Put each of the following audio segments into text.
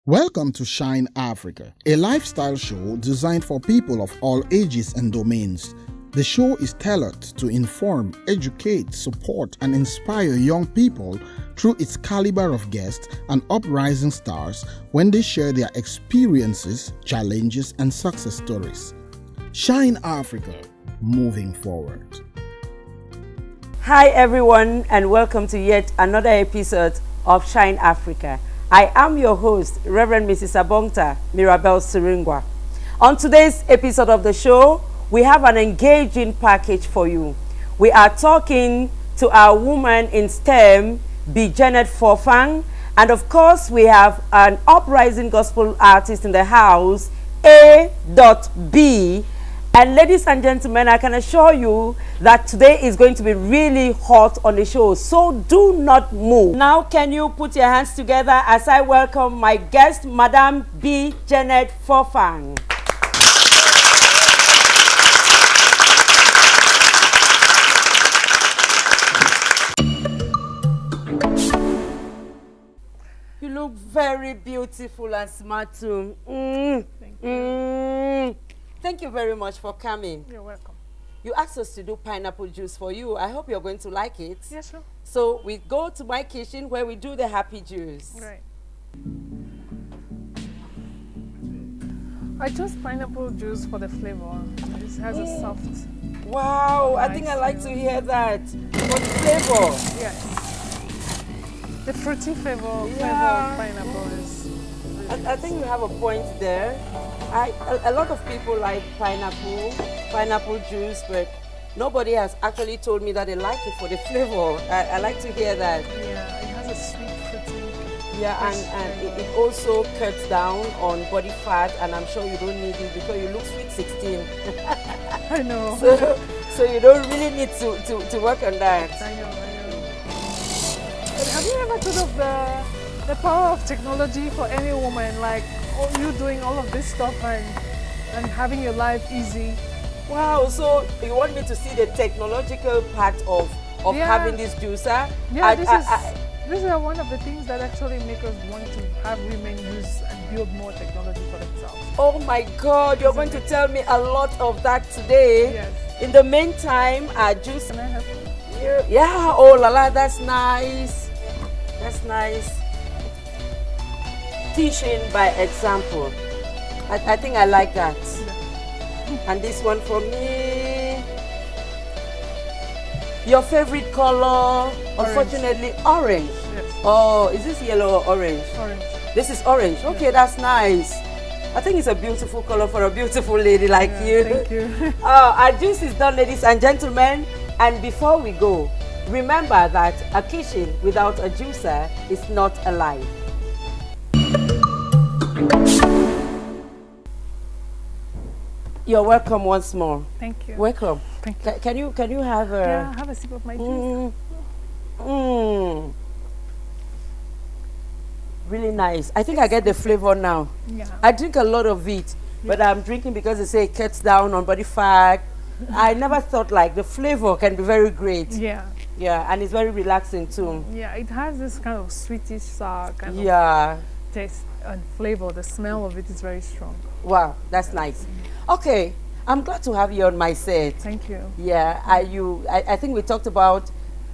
Welcome to Shine Africa, a lifestyle show designed for people of all ages and domains. The show is tailored to inform, educate, support, and inspire young people through its caliber of guests and uprising stars when they share their experiences, challenges, and success stories. Shine Africa, moving forward. Hi everyone, and welcome to yet another episode of Shine Africa. I am your host, Reverend Mrs. Abongta Mirabel Siringwa. On today's episode of the show, we have an engaging package for you. We are talking to our woman in STEM, B. Janet Fofang, and of course we have an uprising gospel artist in the house, A.B. And ladies and gentlemen, I can assure you that today is going to be really hot on the show, so do not move. Now, can you put your hands together as I welcome my guest, Madam B. Janet Fofang. You look very beautiful and smart too. Thank you. Thank you very much for coming. You're welcome. You asked us to do pineapple juice for you. I hope you're going to like it. Yes, sure. So we go to my kitchen where we do the happy juice. Right. I chose pineapple juice for the flavor. It has a soft. Wow, I Nice think I like to flavor. hear that. For the flavor. Yes. The fruity flavor of pineapple is. I think you have a point there. A lot of people like pineapple juice, but nobody has actually told me that they like it for the flavor. I like to hear that. Yeah, it has a sweet fruity. Yeah, and it also cuts down on body fat, and I'm sure you don't need it because you look sweet 16. I know. So you don't really need to work on that. I know. But have you ever thought of the power of technology for any woman? Like you doing all of this stuff and having your life easy. Wow, so you want me to see the technological part of having this juicer? Yeah, this is one of the things that actually make us want to have women use and build more technology for themselves. Oh my God, you're going to tell me a lot of that today. Yes. In the meantime, our juice. Can I help you? Yeah, oh la la, that's nice. That's nice. Teaching by example. I think I like that. And this one for me. Your favorite color? Unfortunately, orange. Yes. Oh, is this yellow or orange? Orange. This is orange. Okay, that's nice. I think it's a beautiful color for a beautiful lady like you. Thank you. Our juice is done, ladies and gentlemen. And before we go, remember that a kitchen without a juicer is not alive. You're welcome once more. Thank you. Welcome. Thank you. Can you have a? Yeah, have a sip of my juice. Really nice. I think I get the flavor now. Yeah. I drink a lot of it, but I'm drinking because they say it cuts down on body fat. I never thought like the flavor can be very great. Yeah. Yeah, and it's very relaxing too. Yeah, it has this kind of sweetish sour kind of Yeah. taste and flavor. The smell of it is very strong. Wow, that's nice. Okay, I'm glad to have you on my set. Thank you. Yeah, I think we talked about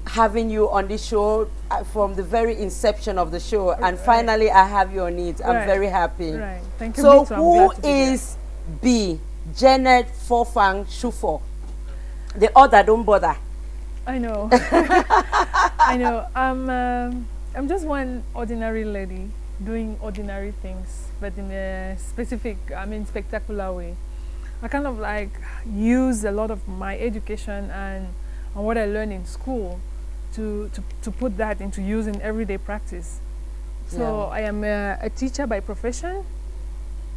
having you on this show from the very inception of the show, and finally I have you on it. I'm Right. very happy. Right. Thank you. So Me too. I'm who glad to be here. is B. Janet Fofang Shufo? The other don't bother. I know. I know. I'm just one ordinary lady doing ordinary things, but in a spectacular way. I kind of like use a lot of my education and what I learned in school to put that into use in everyday practice. So Yeah. I am a teacher by profession.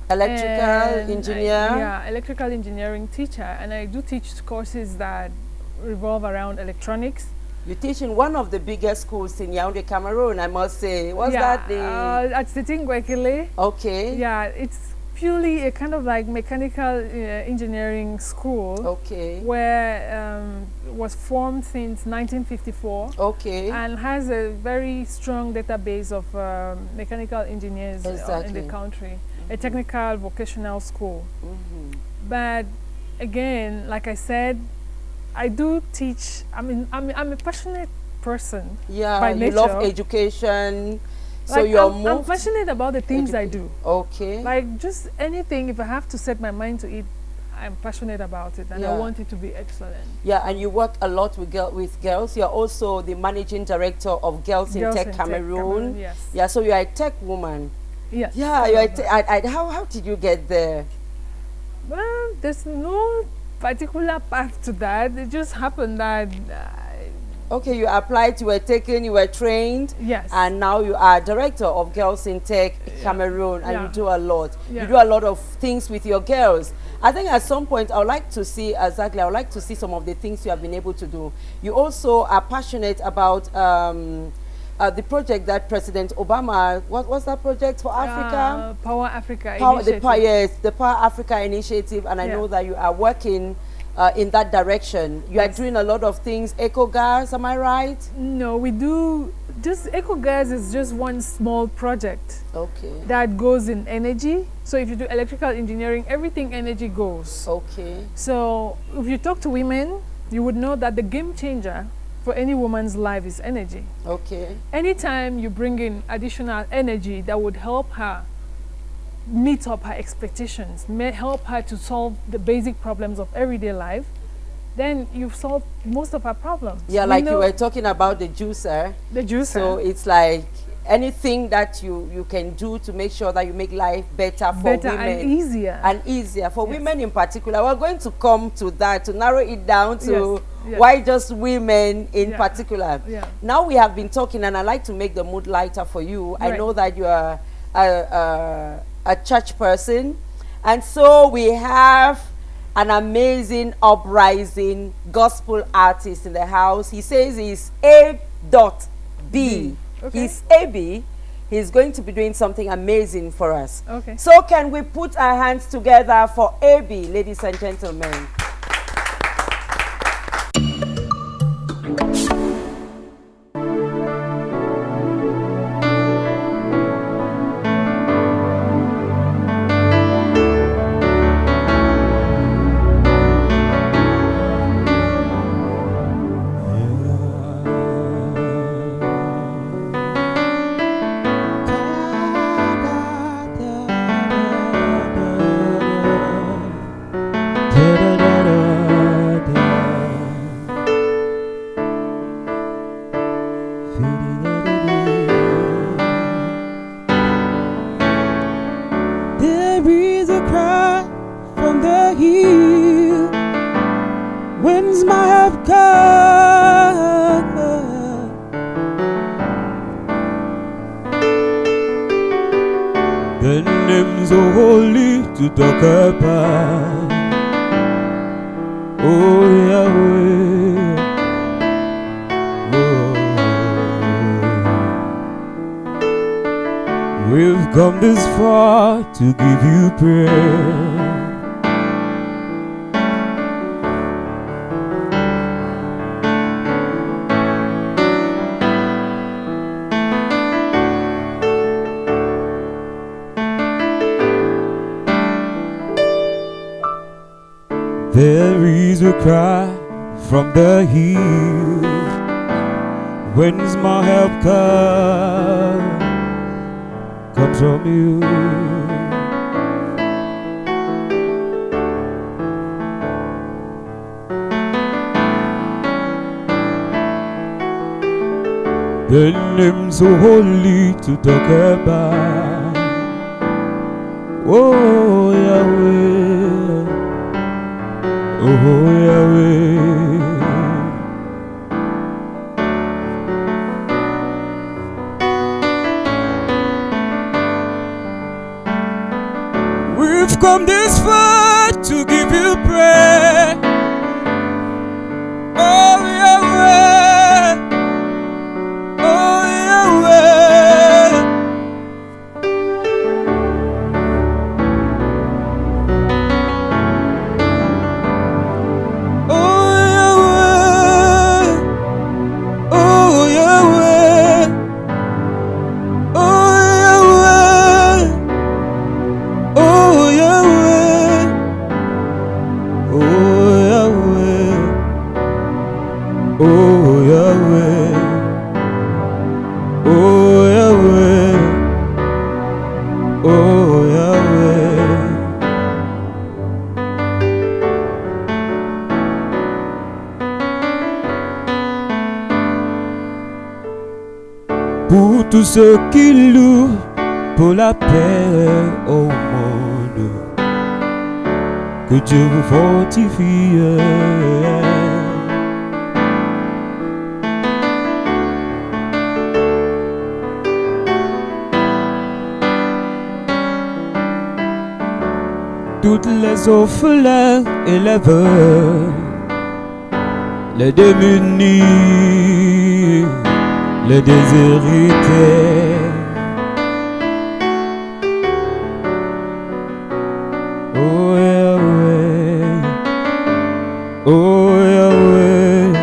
Electrical engineer. Yeah, electrical engineering teacher, and I do teach courses that revolve around electronics. You teach in one of the biggest schools in Yaoundé, Cameroon, I must say. What's Yeah, that? The at Siting Gwekile. okay. Yeah, it's purely a kind of like mechanical engineering school. Okay. Where was formed since 1954. Okay. And has a very strong database of mechanical engineers in the country. A technical vocational school. But again, like I said, I do teach. I mean, I'm a passionate person. Yeah, by you nature. love education. So like you're I'm passionate about the things I do. Okay. Like just anything, if I have to set my mind to it, I'm passionate about it, and I want it to be excellent. Yeah, and you work a lot with girls. You're also the managing director of Girls in Tech Cameroon. Yes. Yeah, so you're a tech woman. Yes. Yeah, you're how did you get there? Well, there's no particular path to that. It just happened that. Okay, you applied, you were taken, you were trained. Yes. And now you are director of Girls in Tech Cameroon, and you do a lot. Yeah. You do a lot of things with your girls. I think at some point I would like to see, I would like to see some of the things you have been able to do. You also are passionate about the project that President Obama, what was that project for Africa? Power Africa Initiative. The Power Africa Initiative, and I know that you are working in that direction. You are doing a lot of things. Eco gas, am I right? No, we do. Just Eco gas is just one small project. Okay. That goes in energy. So if you do electrical engineering, everything energy goes. Okay. So if you talk to women, you would know that the game changer for any woman's life is energy. Okay. Anytime you bring in additional energy that would help her meet up her expectations, may help her to solve the basic problems of everyday life, then you've solved most of her problems. Yeah, like you were talking about the juicer. The juicer. So it's like anything that you can do to make sure that you make life better for women. And easier. And easier for women in particular. We're going to come to that, to narrow it down to Yes. why just women in particular. Yeah. Now we have been talking, and I like to make the mood lighter for you. Right. I know that you are a church person, and so we have an amazing uprising gospel artist in the house. He says he's A.B. Okay. He's AB. He's going to be doing something amazing for us. Okay. So can we put our hands together for AB, ladies and gentlemen? There is a cry from the hill. When's my help come? The name's so holy to talk about. Oh Yahweh, oh. We've come this far to give you prayer. There is a cry from the hill. When's my help come? Comes from you. The name's so holy to talk about. Oh Yahweh, oh Yahweh. We've come this far to give you praise. Oh Yahweh, oh Yahweh. oh Yahweh. Pour tous ceux qui louent pour la paix au monde, que Dieu vous fortifie. Toutes les orphelins et les veuves, les démunis, les déshérités. Oh Yahweh, oh Yahweh,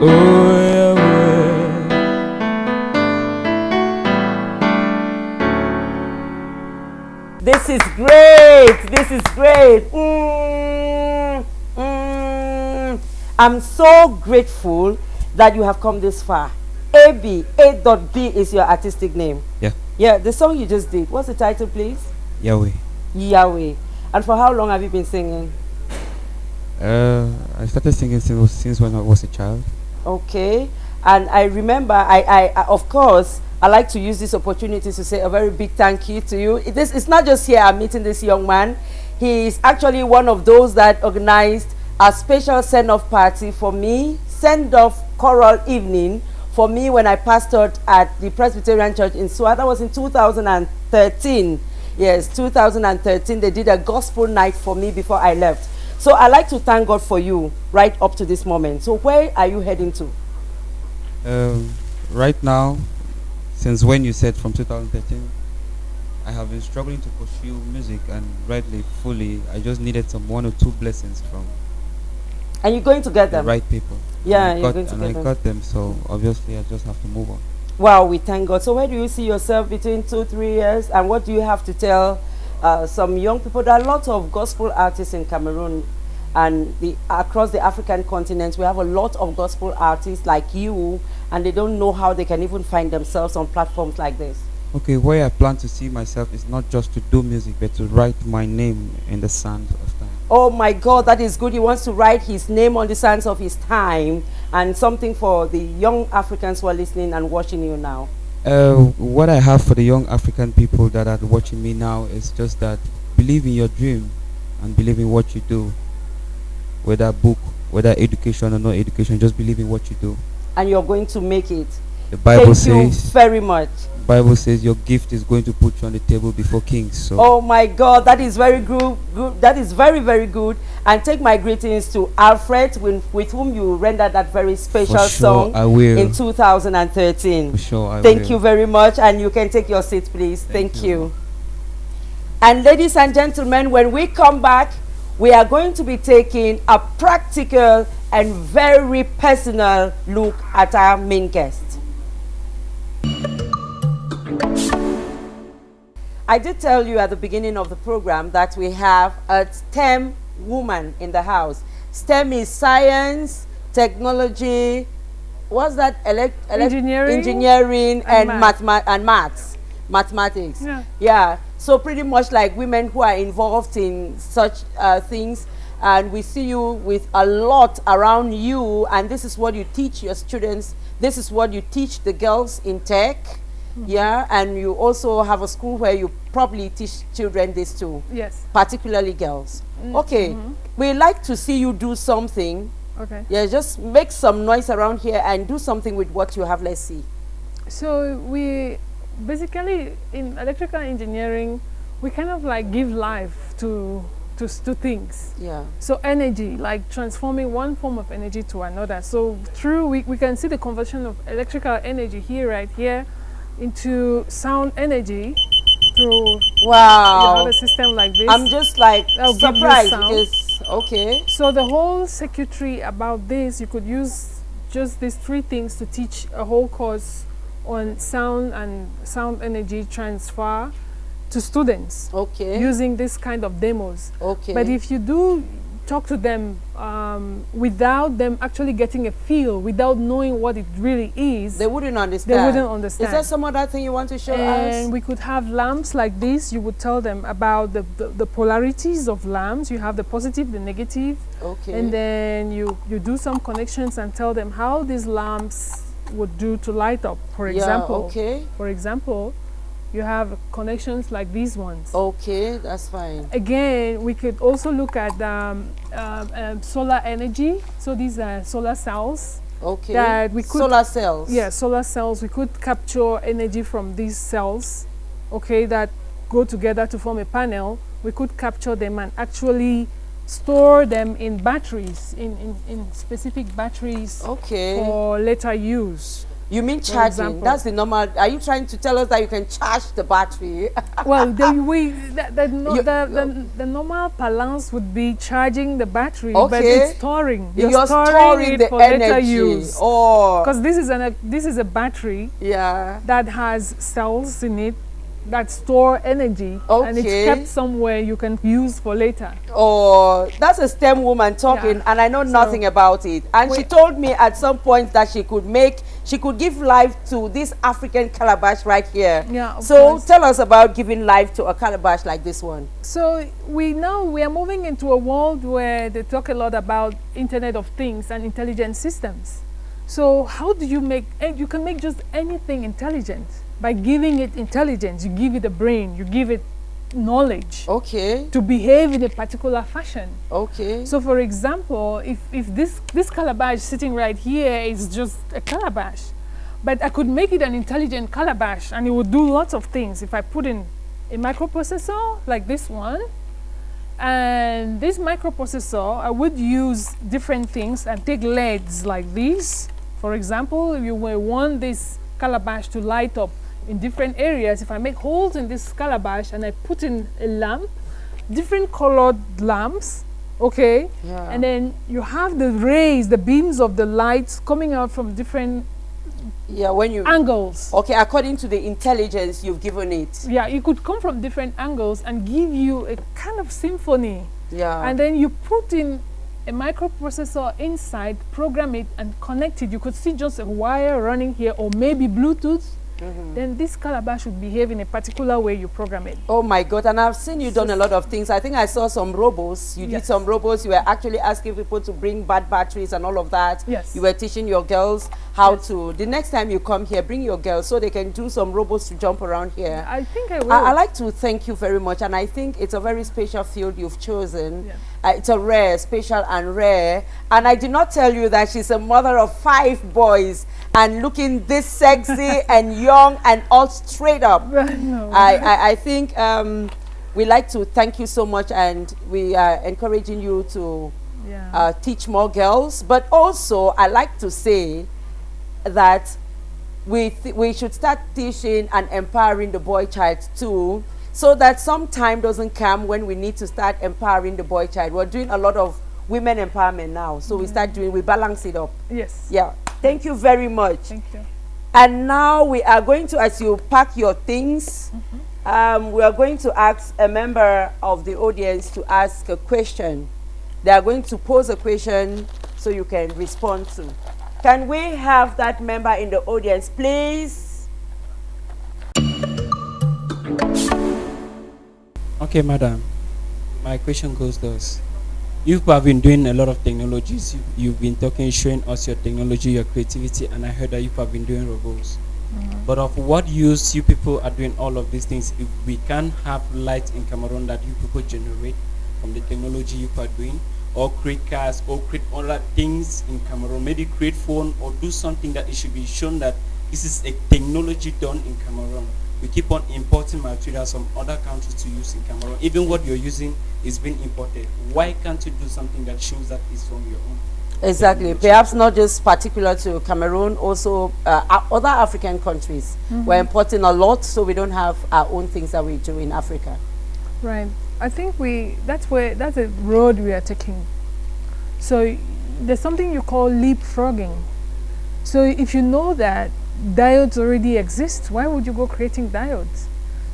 oh Yahweh. This is great. This is great. I'm so grateful that you have come this far. AB, A.B is your artistic name. Yeah. Yeah, the song you just did. What's the title, please? Yahweh. Yahweh. And for how long have you been singing? I started singing since when I was a child. Okay. And I remember, I of course, I like to use this opportunity to say a very big thank you to you. It's not just here I'm meeting this young man. He is actually one of those that organized a special send-off party for me, send-off choral evening for me when I pastored at the Presbyterian Church in Suwa. That was in 2013. Yes, 2013. They did a gospel night for me before I left. So I like to thank God for you right up to this moment. So where are you heading to? Right now, since when you said from 2013, I have been struggling to pursue music, and rightly, fully, I just needed some 1 or 2 blessings from And you're going to get the them? right people. Yeah, and you're going to and get I them. got them, so obviously I just have to move on. Wow, we thank God. So where do you see yourself between 2-3 years? And what do you have to tell some young people? There are lots of gospel artists in Cameroon and across the African continent. We have a lot of gospel artists like you, and they don't know how they can even find themselves on platforms like this. Okay, where I plan to see myself is not just to do music, but to write my name in the sand of time. Oh my God, that is good. He wants to write his name on the sands of his time, and something for the young Africans who are listening and watching you now. What I have for the young African people that are watching me now is just that believe in your dream and believe in what you do. Whether book, whether education or no education, just believe in what you do. And you're going to make it. The Bible Thank you says, very much. Bible says your gift is going to put you on the table before kings. So Oh my God, that is very good. That is very, very good. And take my greetings to Alfred, with whom you rendered that very special For sure, song I will. in 2013. for sure I Thank will. you very much, and you can take your seat, please. Thank Thank you. you. And ladies and gentlemen, when we come back, we are going to be taking a practical and very personal look at our main guest. I did tell you at the beginning of the program that we have a STEM woman in the house. STEM is science, technology, what's that? Engineering and mathematics. Yeah. So pretty much like women who are involved in such things. And we see you with a lot around you, and this is what you teach your students. This is what you teach the girls in tech. Yeah, and you also have a school where you probably teach children this too. Yes. Particularly girls. Okay. We like to see you do something. Okay. Yeah, just make some noise around here and do something with what you have. Let's see. So we basically in electrical engineering, we kind of like give life to things. Yeah. So energy, like transforming one form of energy to another. So through we can see the conversion of electrical energy here, right here, into sound energy through Wow. a system like this. I'm just like That'll give you surprised sound. because okay. So the whole circuitry about this, you could use just these 3 things to teach a whole course on sound and sound energy transfer to students. Okay. Using this kind of demos. Okay. But if you do talk to them without them actually getting a feel, without knowing what it really is, they wouldn't understand. They wouldn't understand. Is there some other thing you want to show us? And we could have lamps like this. You would tell them about the polarities of lamps. You have the positive, the negative. Okay. And then you do some connections and tell them how these lamps would do to light up. For example, okay. For example, you have connections like these ones. Okay, that's fine. Again, we could also look at solar energy. So these are solar cells. Okay. That we could, solar cells. Yeah, solar cells. We could capture energy from these cells, okay, that go together to form a panel. We could capture them and actually store them in batteries, in specific batteries, okay, for later use. You mean charging? That's the normal. Are you trying to tell us that you can charge the battery? Well, the normal balance would be charging the battery, okay, but it's storing. You're storing it the for energy. later use. Oh, because this is a battery. Yeah. That has cells in it that store energy, okay, and it's kept somewhere you can use for later. Oh, that's a STEM woman talking, and I know nothing about it. And she told me at some point that she could give life to this African calabash right here. Yeah. So tell us about giving life to a calabash like this one. So we are moving into a world where they talk a lot about Internet of Things and intelligent systems. So how do you make? You can make just anything intelligent by giving it intelligence. You give it a brain. You give it knowledge. Okay. To behave in a particular fashion. Okay. So, for example, if this calabash sitting right here is just a calabash, but I could make it an intelligent calabash, and it would do lots of things if I put in a microprocessor like this one. And this microprocessor, I would use different things and take LEDs like these. For example, if you want this calabash to light up in different areas, if I make holes in this calabash and I put in a lamp, different colored lamps, okay, yeah, and then you have the rays, the beams of the lights coming out from different angles. Okay, according to the intelligence you've given it. Yeah, it could come from different angles and give you a kind of symphony. Yeah. And then you put in a microprocessor inside, program it and connect it. You could see just a wire running here, or maybe Bluetooth. Then this calabash would behave in a particular way you program it. Oh my God, and I've seen you done a lot of things. I think I saw some robots. You did some robots. You were actually asking people to bring bad batteries and all of that. Yes. You were teaching your girls how to. The next time you come here, bring your girls so they can do some robots to jump around here. I think I will. I like to thank you very much, and I think it's a very special field you've chosen. Yeah. It's a rare, special and rare. And I did not tell you that she's a mother of 5 boys and looking this sexy and young and all straight up. No. I think we like to thank you so much, and we are encouraging you to teach more girls. But also, I like to say that we should start teaching and empowering the boy child too, so that some time doesn't come when we need to start empowering the boy child. We're doing a lot of women empowerment now, so we balance it up. Yes. Yeah. Thank you very much. Thank you. And now we are going to, as you pack your things, we are going to ask a member of the audience to ask a question. They are going to pose a question so you can respond to. Can we have that member in the audience, please? Okay, madam. My question goes thus. You have been doing a lot of technologies. You've been talking, showing us your technology, your creativity, and I heard that you have been doing robots. But of what use you people are doing all of these things if we can't have light in Cameroon that you people generate from the technology you are doing, or create cars, or create other things in Cameroon, maybe create phone, or do something that it should be shown that this is a technology done in Cameroon. We keep on importing materials from other countries to use in Cameroon. Even what you're using is being imported. Why can't you do something that shows that it's from your own? Exactly. Perhaps not just particular to Cameroon, also other African countries. We're importing a lot, so we don't have our own things that we do in Africa. Right. I think that's a road we are taking. So there's something you call leapfrogging. So if you know that diodes already exist, why would you go creating diodes?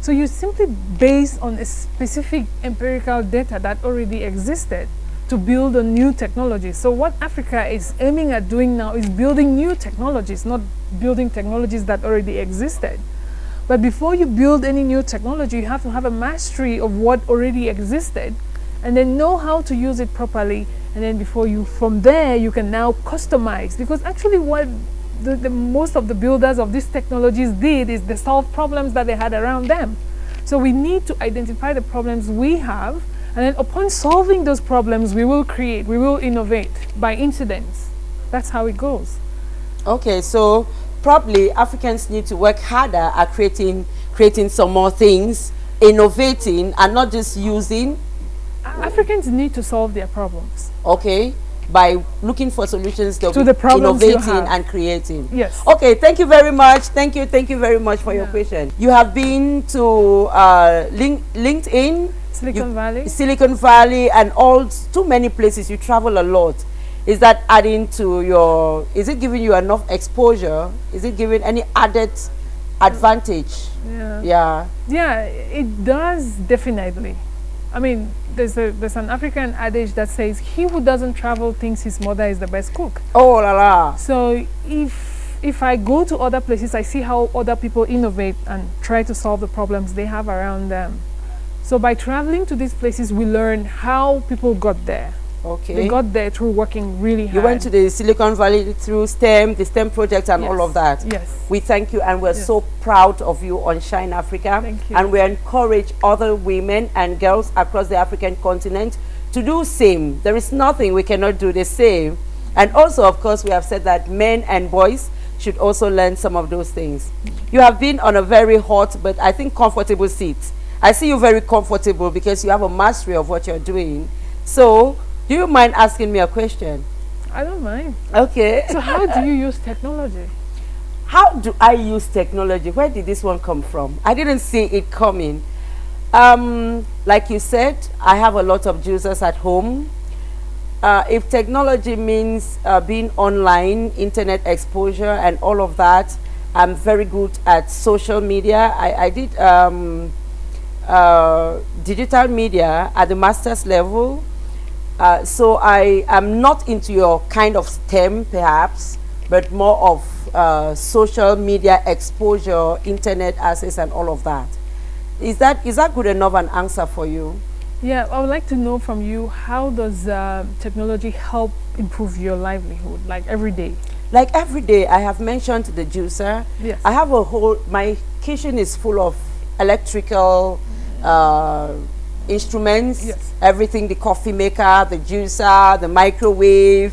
So you simply base on a specific empirical data that already existed to build on new technologies. So what Africa is aiming at doing now is building new technologies, not building technologies that already existed. But before you build any new technology, you have to have a mastery of what already existed and then know how to use it properly. And then from there, you can now customize. Because actually what the most of the builders of these technologies did is they solved problems that they had around them. So we need to identify the problems we have, and then upon solving those problems, we will innovate by incidents. That's how it goes. Okay, so probably Africans need to work harder at creating some more things, innovating, and not just using. Africans need to solve their problems. Okay, by looking for solutions to the problems innovating and creating. Yes. Okay, thank you very much. Thank you very much for your question. You have been to LinkedIn, Silicon Valley, and too many places. You travel a lot. Is that adding to your? Is it giving you enough exposure? Is it giving any added advantage? Yeah, it does, definitely. I mean, there's an African adage that says, he who doesn't travel thinks his mother is the best cook. Oh la la. So if I go to other places, I see how other people innovate and try to solve the problems they have around them. So by traveling to these places, we learn how people got there. Okay. They got there through working really hard. You went to the Silicon Valley through STEM, the STEM project and all of that. Yes. We thank you, and we're so proud of you on Shine Africa. Thank you. And we encourage other women and girls across the African continent to do same. There is nothing we cannot do the same. And also, of course, we have said that men and boys should also learn some of those things. You have been on a very hot, but I think comfortable seat. I see you very comfortable because you have a mastery of what you're doing. So, do you mind asking me a question? I don't mind. Okay. So how do you use technology? How do I use technology? Where did this one come from? I didn't see it coming. Like you said, I have a lot of users at home. If technology means being online, internet exposure and all of that, I'm very good at social media. I did digital media at the master's level. So I am not into your kind of STEM perhaps, but more of social media exposure, internet access and all of that. Is that good enough an answer for you? Yeah, I would like to know from you, how does technology help improve your livelihood, like every day? Like every day, I have mentioned the juicer. Yes. I have my kitchen is full of electrical instruments. Yes. Everything, the coffee maker, the juicer, the microwave,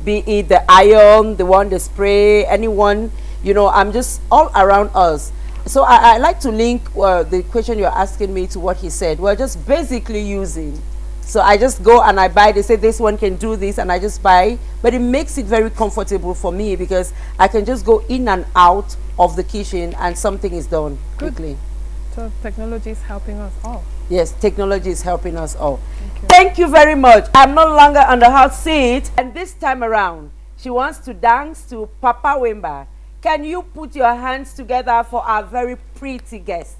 be it the iron, the spray, anyone, I'm just all around us. So I like to link the question you're asking me to what he said. We're just basically using. So I just go and I buy, they say this one can do this, and I just buy. But it makes it very comfortable for me because I can just go in and out of the kitchen and something is done quickly. So technology is helping us all. Yes, technology is helping us all. Thank you very much. I'm no longer on the hot seat, and this time around, she wants to dance to Papa Wemba. Can you put your hands together for our very pretty guests?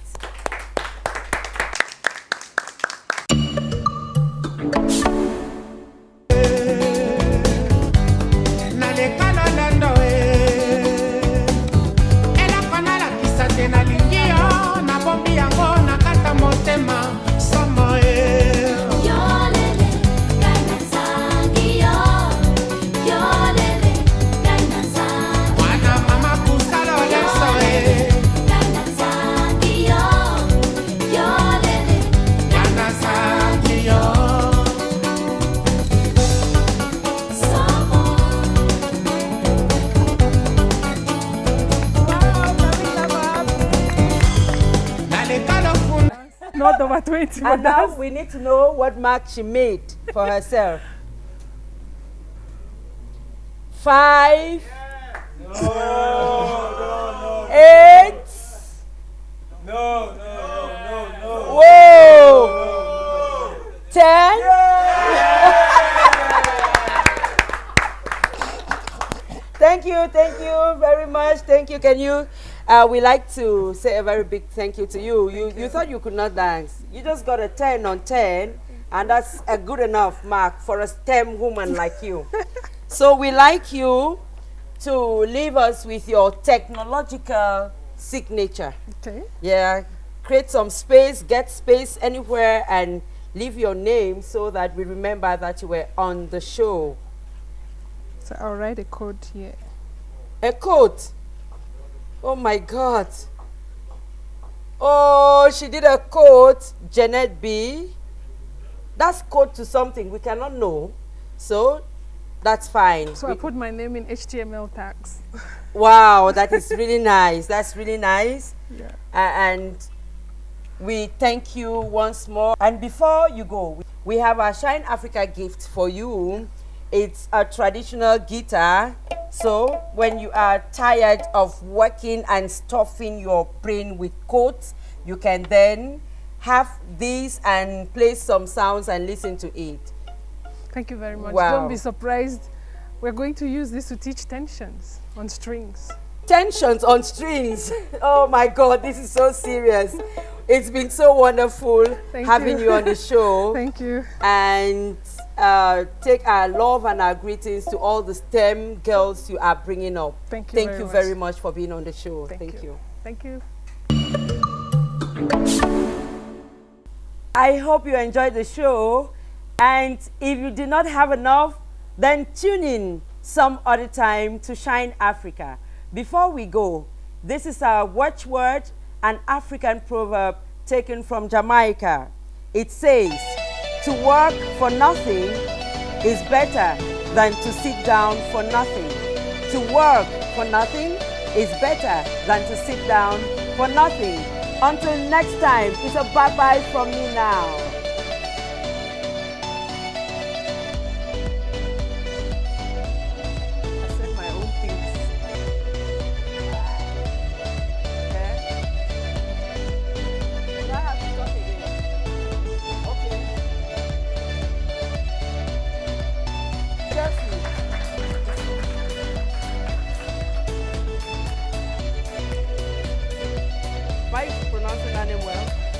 Not over 20. And now we need to know what mark she made for herself. 5. No. 8. No. Whoa. 10. Thank you very much. Thank you. Can you? We like to say a very big thank you to you. You thought you could not dance. You just got a 10 on 10. And that's a good enough mark for a STEM woman like you. So we like you to leave us with your technological signature. Okay. Yeah, create some space, get space anywhere, and leave your name so that we remember that you were on the show. So I'll write a code here. A quote. Oh my God. Oh, she did a quote, Janet B. That's code to something we cannot know. So that's fine. So I put my name in HTML tags. Wow, that is really nice. That's really nice. Yeah. And we thank you once more. And before you go, we have our Shine Africa gift for you. It's a traditional guitar. So when you are tired of working and stuffing your brain with quotes, you can then have these and play some sounds and listen to it. Thank you very much. Wow. Don't be surprised. We're going to use this to teach tensions on strings. Tensions on strings. Oh my God, this is so serious. It's been so wonderful having you on the show. Thank you. And take our love and our greetings to all the STEM girls you are bringing up. Thank you very much for being on the show. Thank you. Thank you. I hope you enjoyed the show. And if you did not have enough, then tune in some other time to Shine Africa. Before we go, this is our watchword, an African proverb taken from Jamaica. It says, to work for nothing is better than to sit down for nothing. To work for nothing is better than to sit down for nothing. Until next time, it's a bye-bye from me now. Am I pronouncing that name well?